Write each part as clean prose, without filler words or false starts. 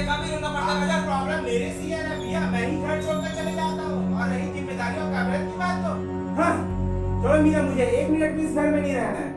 देखा भी रहूंगा पड़ता है। आपका प्रॉब्लम मेरे से है ना भैया, मैं ही घर छोड़कर चले जाता हूँ। और रही जिम्मेदारियों का घर की बात तो हाँ, छोड़ो मीरा, मुझे 1 मिनट भी इस घर में नहीं रहना है।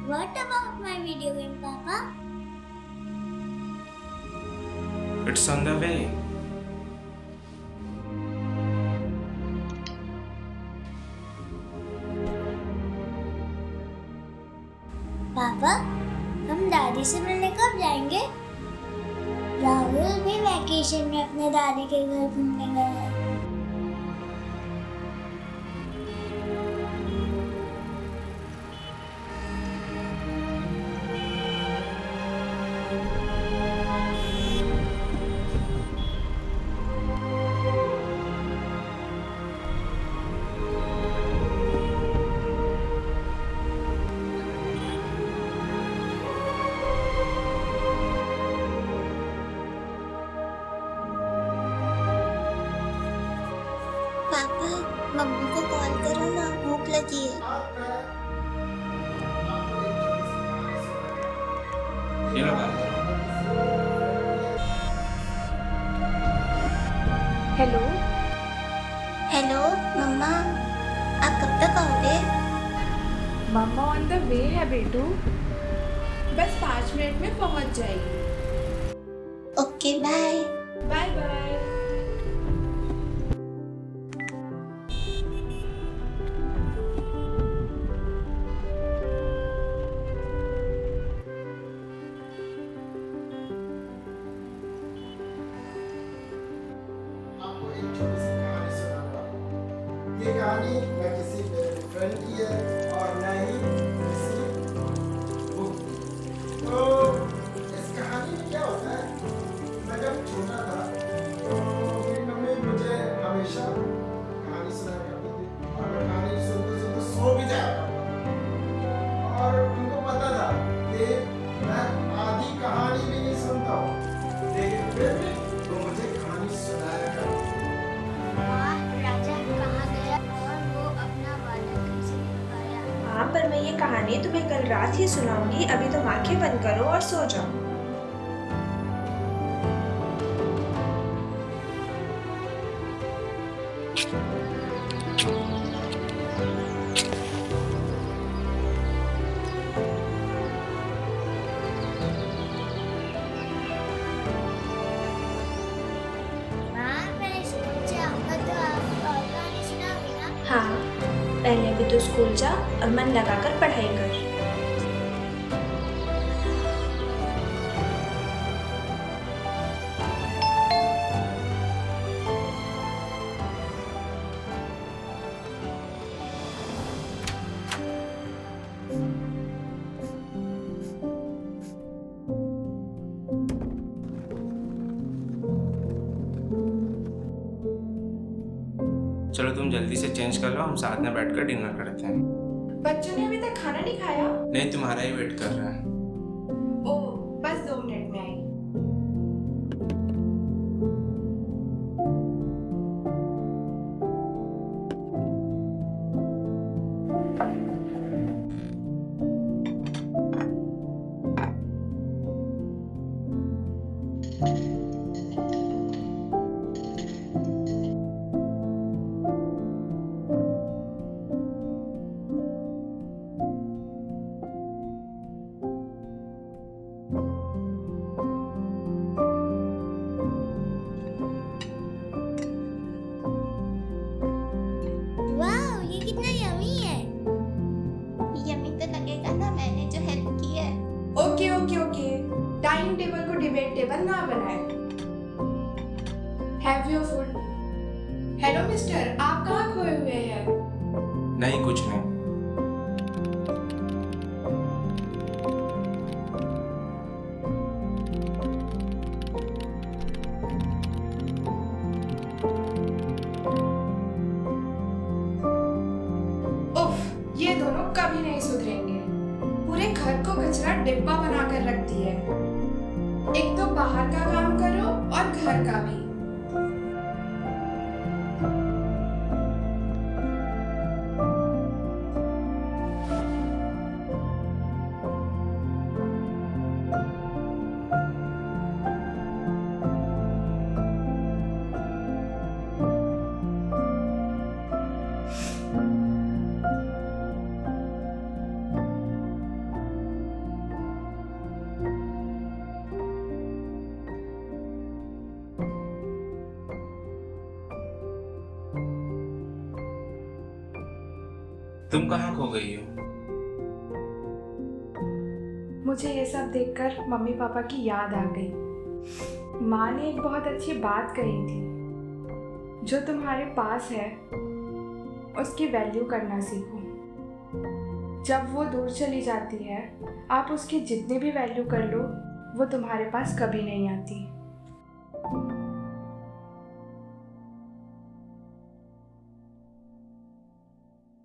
What about my video game, Papa? It's on the way. पापा, हम दादी से मिलने कब जाएंगे? राहुल भी वैकेशन में अपने दादी के घर घूमने गया है। पापा, मम्मी को कॉल करो ना, भूख लगी है। ये लो बात। हेलो हेलो मम्मा, आप कब तक आओगे? मम्मा ऑन द वे है बेटू, बस 5 मिनट में पहुंच जाएगी। Okay bye. Bye bye. आपको एक छोटी सी कहानी सुनाऊंगा। ये कहानी न किसी मेरे फ्रेंड की है और न ही किसी बुक की। तो इस कहानी में क्या होता है, मैं जब छोटा था तो मेरी मम्मी मुझे हमेशा कहानी सुनाया करती थी और मैं कहानी सुनते सुनते सो भी जाया करता। और उनको पता था कि मैं आधी कहानी भी नहीं सुनता हूँ, लेकिन फिर भी वो मुझे कहानी सुनाया करती। वाह, राजा कहाँ गया और वो अपना वादा कैसे निभाया? हाँ, पर मैं ये कहानी तुम्हें कल रात ही सुनाऊंगी। अभी तुम आंखें बंद करो और सो जाओ। माँ, मैं स्कूल से आऊँगा तो आप और कहानी सुनाओगी ना? हाँ, पहले भी तो स्कूल जा और मन लगाकर पढ़ाई कर। चलो तुम जल्दी से चेंज कर लो, हम साथ में बैठकर डिनर करते हैं। बच्चों ने अभी तक खाना नहीं खाया? नहीं, तुम्हारा ही वेट कर रहा है। ओह, बस 2 मिनट में आई। टेबल ना बनाए। Have your food. Hello mister, आप कहाँ खोए हुए हैं? नहीं, कुछ नहीं। उफ, ये दोनों कभी नहीं सुधरेंगे। पूरे घर को कचरा डिब्बा बनाकर रख दिए। एक तो बाहर का काम करो और घर का भी। तुम कहाँ खो गई हो? मुझे ये सब देखकर मम्मी पापा की याद आ गई। माँ ने एक बहुत अच्छी बात कही थी, जो तुम्हारे पास है उसकी वैल्यू करना सीखो। जब वो दूर चली जाती है, आप उसकी जितनी भी वैल्यू कर लो, वो तुम्हारे पास कभी नहीं आती।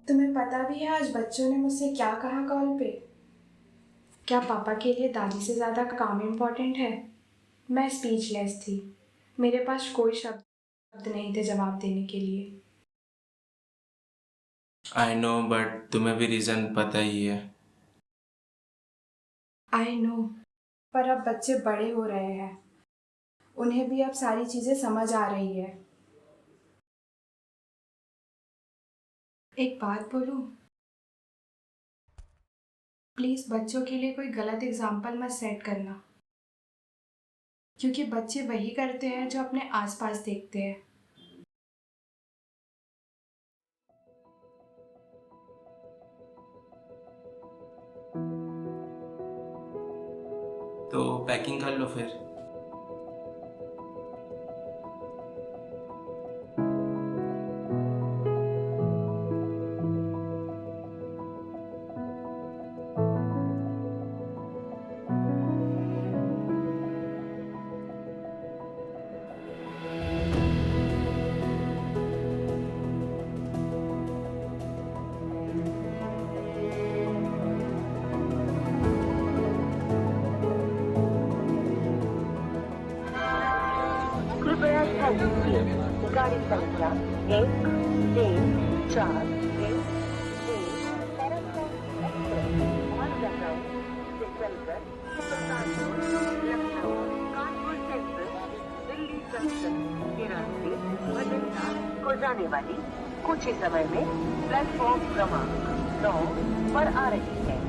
तुम्हें पता भी है आज बच्चों ने मुझसे क्या कहा कॉल पे? क्या पापा के लिए दादी से ज़्यादा काम इम्पोर्टेंट है? मैं स्पीचलेस थी। मेरे पास कोई शब्द नहीं थे जवाब देने के लिए। आई नो, बट तुम्हें भी रीज़न पता ही है। आई नो, पर अब बच्चे बड़े हो रहे हैं। उन्हें भी अब सारी चीज़ें समझ आ रही है। एक बात बोलूं? प्लीज़ बच्चों के लिए कोई गलत एग्जाम्पल मत सेट करना, क्योंकि बच्चे वही करते हैं जो अपने आसपास देखते हैं। तो पैकिंग कर लो फिर। कृपया ध्यान दीजिए, गाड़ी संख्या 134 को जाने वाली कुछ ही समय में प्लेटफॉर्म क्रमांक 9 पर आ रही है।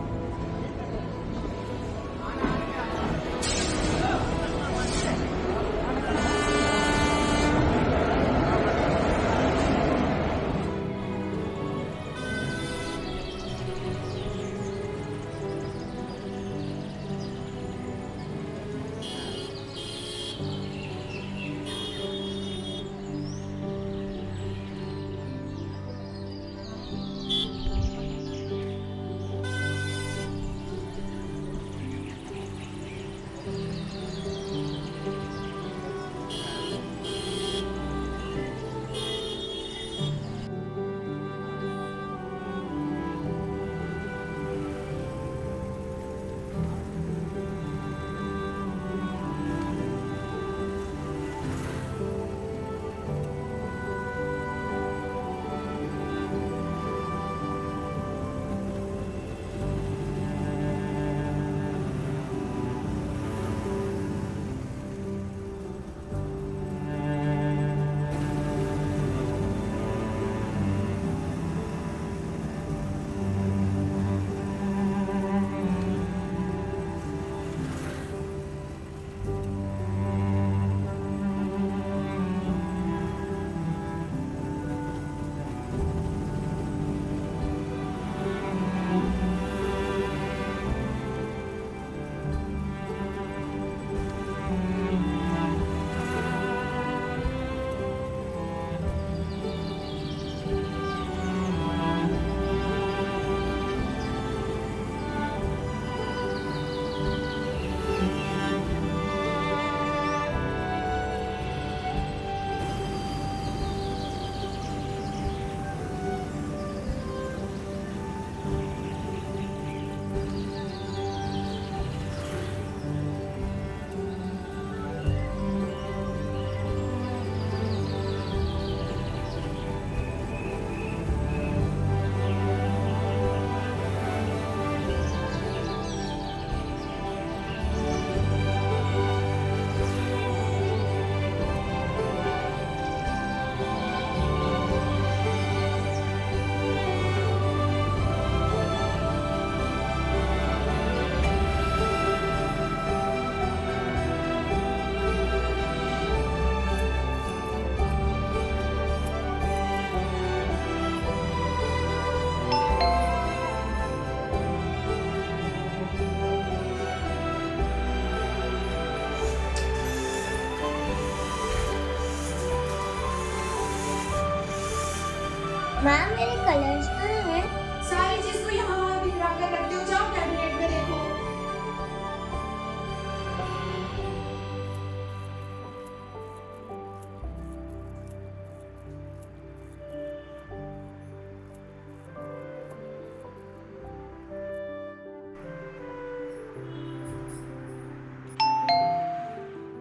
मैम मेरे कलर्स कहाँ हैं? सारी चीज को यहाँ वहाँ बिखरा कर रखते हो, जाओ कैबिनेट में देखो।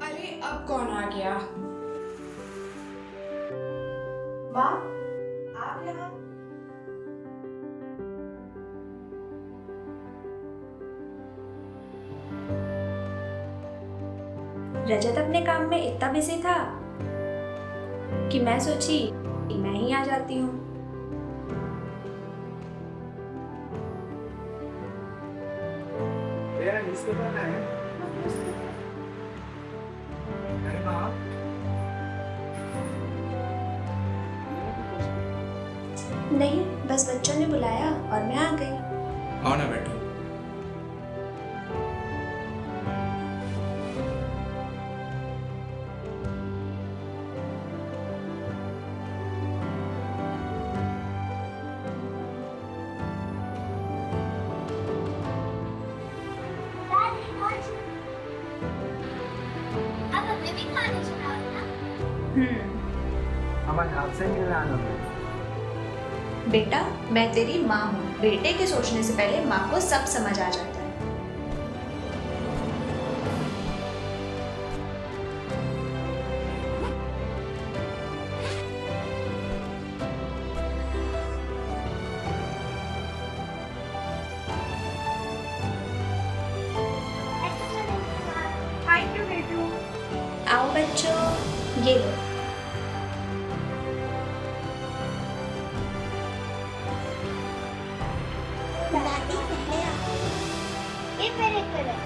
अरे अब कौन आ गया? माँ, आप यहाँ? रजत अपने काम में इतना बिजी था कि मैं सोची कि मैं ही आ जाती हूँ। नहीं, बस बच्चों ने बुलाया और मैं आ गई। आओ ना बैठो। अब हमें भी खाना सुनाओ ना। बेटा, मैं तेरी माँ हूँ। बेटे के सोचने से पहले माँ को सब समझ आ जाता है। थैंक यू बेटू। आओ बच्चों, ये लो। दादी पहले आओ। ये मेरे कलर।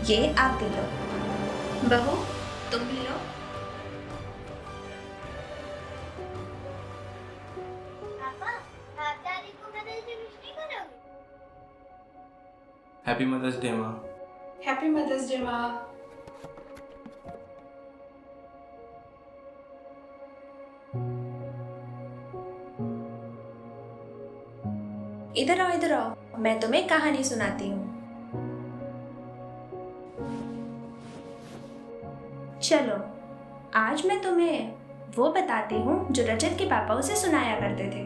ये आप भी लो। बहू, तुम भी लो। पापा, आप दादी को मदद से कुछ नहीं करोगे? हैप्पी मदर्स डे माँ। हैप्पी मदर्स डे माँ। इधर आओ, मैं तुम्हें कहानी सुनाती हूँ। चलो, आज मैं तुम्हें वो बताती हूँ जो रजत के पापा उसे सुनाया करते थे।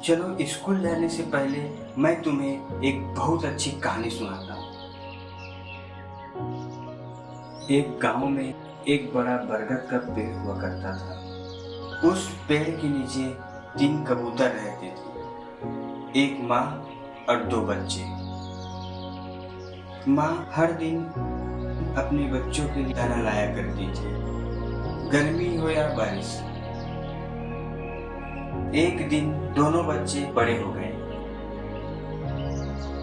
चलो, स्कूल जाने से पहले मैं तुम्हें एक बहुत अच्छी कहानी सुनाता हूँ। एक गांव में एक बड़ा बरगद का पेड़ हुआ करता था। उस पेड़ के नीचे 3 कबूतर रहते थे, एक माँ और 2 बच्चे। माँ हर दिन अपने बच्चों के लिए दाना लाया करती थी, गर्मी हो या बारिश। एक दिन दोनों बच्चे बड़े हो गए।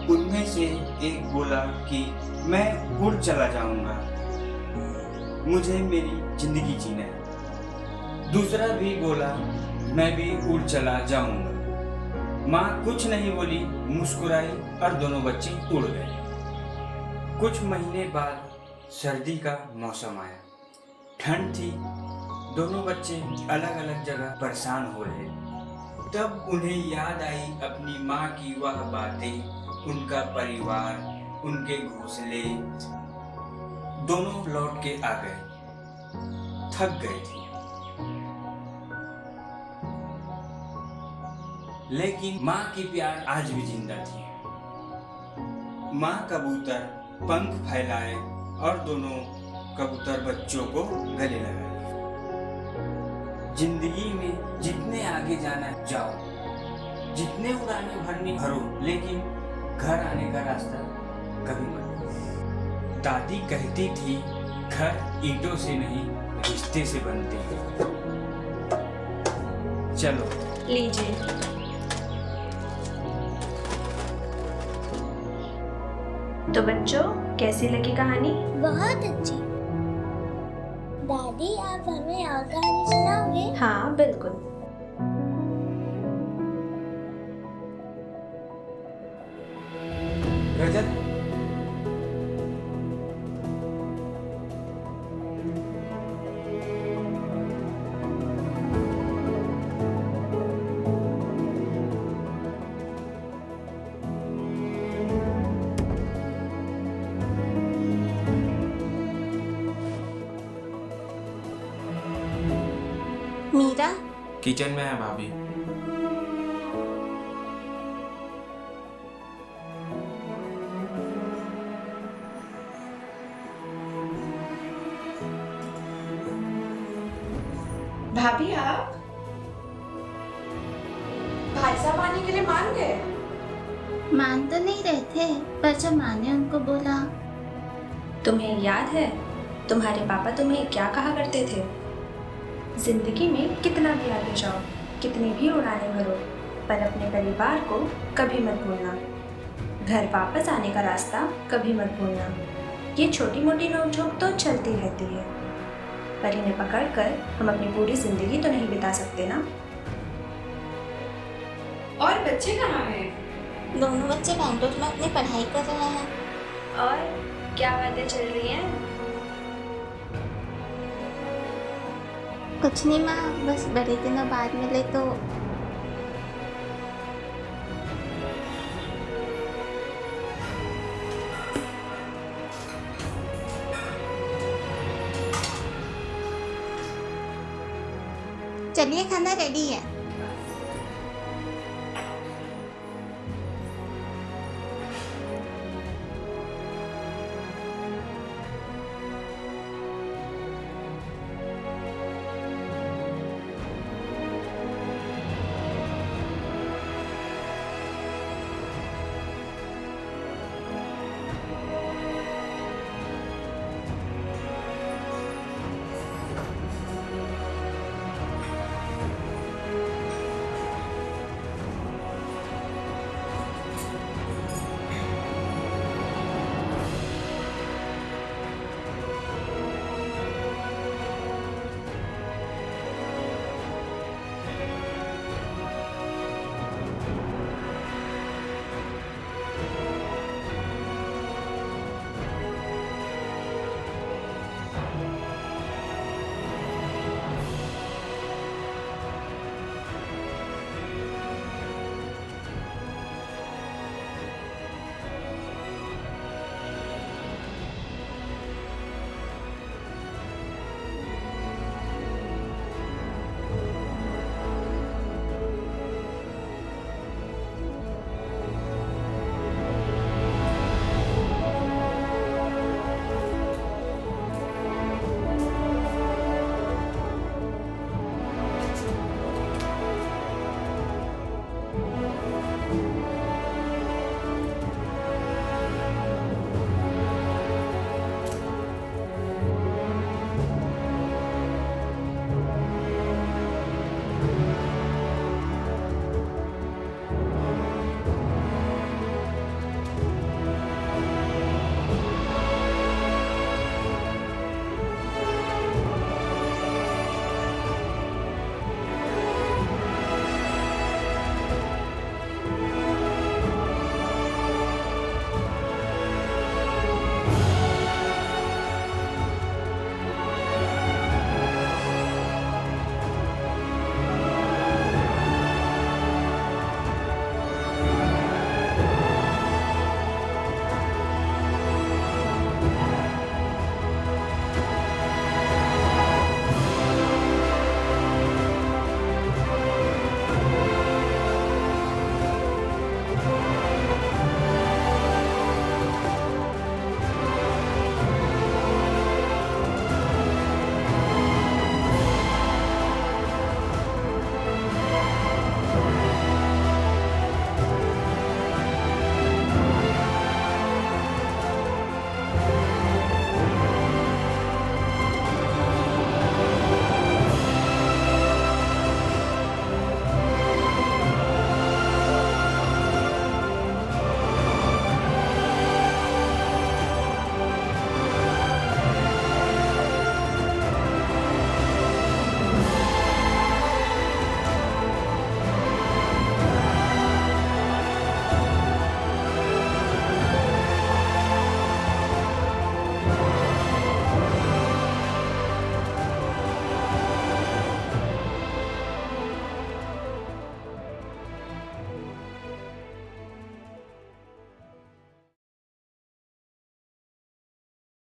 उनमें से एक बोला कि मैं उड़ चला जाऊंगा, मुझे मेरी जिंदगी जीना है। दूसरा भी बोला मैं भी उड़ चला जाऊंगा। माँ कुछ नहीं बोली, मुस्कुराई और दोनों बच्चे उड़ गए। कुछ महीने बाद सर्दी का मौसम आया, ठंड थी। दोनों बच्चे अलग अलग जगह परेशान हो रहे। तब उन्हें याद आई अपनी माँ की वह बातें, उनका परिवार, उनके घोंसले। दोनों लौट के आ गए, थक गए थे। लेकिन माँ की प्यार आज भी जिंदा थी। माँ कबूतर पंख फैलाए और दोनों कबूतर बच्चों को गले लगाए। जिंदगी में जितने आगे जाना जाओ, जितने उड़ाने भरने भरो, लेकिन घर आने का रास्ता कभी मत। दादी कहती थी घर ईंटों से नहीं रिश्ते से बनते हैं। चलो लीजिए। तो बच्चों, कैसी लगी कहानी? बहुत अच्छी। दादी, आप हमें और कहानी सुनाओगे? हाँ बिल्कुल। रजत, किचन में है भाभी। भाभी आप भाई साहब आने के लिए मान गए? मान तो नहीं रहे थे, पर जब माँ ने उनको बोला। तुम्हें याद है तुम्हारे पापा तुम्हें क्या कहा करते थे? जिंदगी में कितना भी आगे जाओ, कितनी भी उड़ानें भरो, पर अपने परिवार को कभी मत भूलना। घर वापस आने का रास्ता कभी मत भूलना। ये छोटी मोटी नोकझोंक तो चलती रहती है, पर इन्हें पकड़कर हम अपनी पूरी जिंदगी तो नहीं बिता सकते ना। और बच्चे कहाँ हैं? दोनों बच्चे बैंगलोर में अपनी पढ़ाई कर रहे हैं। और क्या बातें चल रही हैं? कुछ नहीं माँ, बस बड़े दिनों बाद मिले तो। चलिए, खाना रेडी है।